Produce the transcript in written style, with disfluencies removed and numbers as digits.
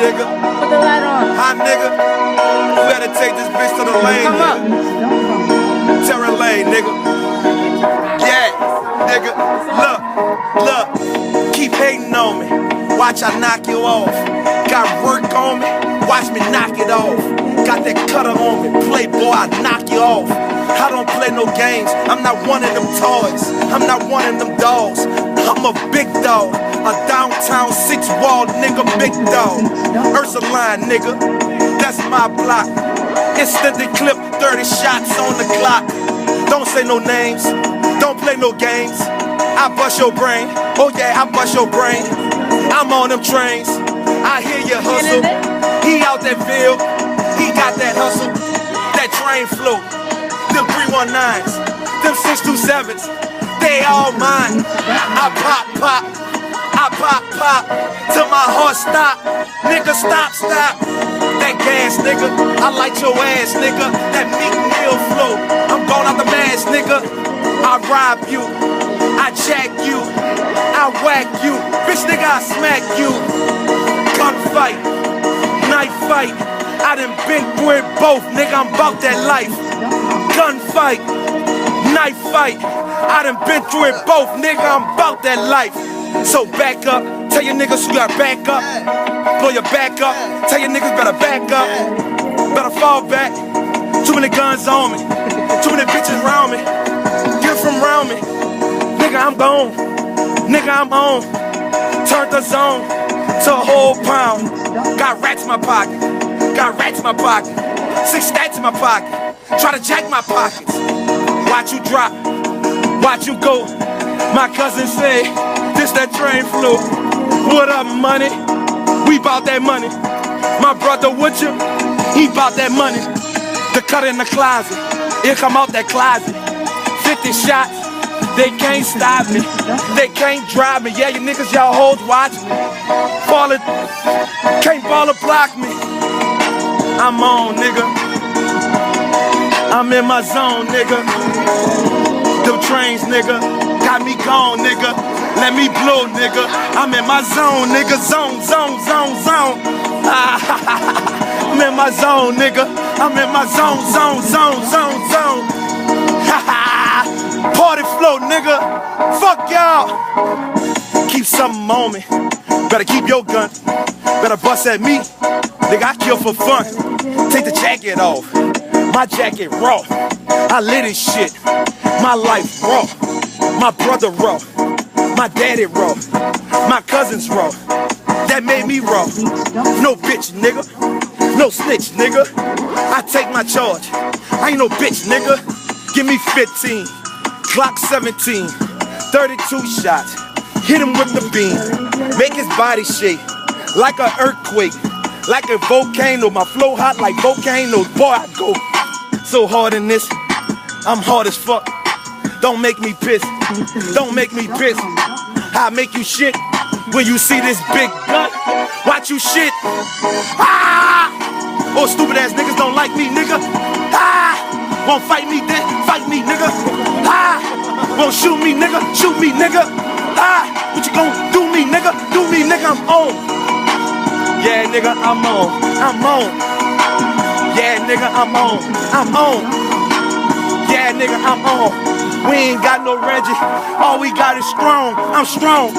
nigga. Put the light on. Hot nigga. You gotta take this bitch to the lane, Come up. nigga. Terror lane, nigga. Yeah, nigga. Look. Keep hating on me. Watch I knock you off. Got work on me. Watch me knock it off. Got that cutter on me. Playboy, I knock you off. I don't play no games. I'm not one of them toys. I'm not one of them dogs. I'm a big dog. A downtown 6-wall nigga, big dog. Ursuline nigga, that's my block. Instantly clip 30 shots on the clock. Don't say no names, don't play no games. I bust your brain, oh yeah, I bust your brain. I'm on them trains, I hear you hustle. He out that field, he got that hustle. That train float, them 319s, them 627s, they all mine. I pop, I pop, till my heart stop. Nigga, stop. That gas, nigga, I like your ass, nigga. That Meek Mill flow, I'm going out the mask, nigga. I rob you, I jack you, I whack you. Bitch, nigga, I smack you. Gunfight, knife fight, I done been through it both, nigga, I'm about that life. Gunfight, knife fight, I done been through it both, nigga, I'm about that life. So back up, tell your niggas you gotta back up. Blow your back up, tell your niggas better back up. Better fall back, too many guns on me, too many bitches around me. Get from around me, nigga I'm gone, nigga I'm on. Turned the zone to a whole pound. Got rats in my pocket, got rats in my pocket. 6 stacks in my pocket, try to jack my pockets. Watch you drop, watch you go. My cousin say, this that train flew. What up, money? We bout that money. My brother Woodger, he bout that money. The cut in the closet, it come out that closet. 50 shots, they can't stop me. They can't drive me. Yeah, you niggas, y'all hoes watch me. Baller, can't baller block me. I'm on, nigga. I'm in my zone, nigga. Them trains, nigga, got me gone, nigga. Let me blow, nigga. I'm in my zone, nigga. Zone. I'm in my zone, nigga. I'm in my zone. Party flow, nigga. Fuck y'all. Keep something on me. Better keep your gun. Better bust at me. Nigga, I kill for fun. Take the jacket off. My jacket raw. I lit this shit. My life raw. My brother raw. My daddy raw, my cousins raw, that made me raw. No bitch, nigga, no snitch, nigga. I take my charge, I ain't no bitch, nigga. Give me 15, Glock 17, 32 shots. Hit him with the beam, make his body shake like an earthquake, like a volcano. My flow hot like volcanoes. Boy, I go so hard in this, I'm hard as fuck. Don't make me piss, don't make me piss. I make you shit when you see this big gun. Watch you shit. Ah! Oh, stupid ass niggas don't like me, nigga. Ah! Won't fight me, then fight me, nigga. Ah! Won't shoot me, nigga. Shoot me, nigga. Ah! What you gon' do me, nigga? Do me, nigga. I'm on. Yeah, nigga, I'm on. I'm on. Yeah, nigga, I'm on. I'm on. Yeah, nigga, I'm on. We ain't got no Reggie, all we got is strong. I'm strong.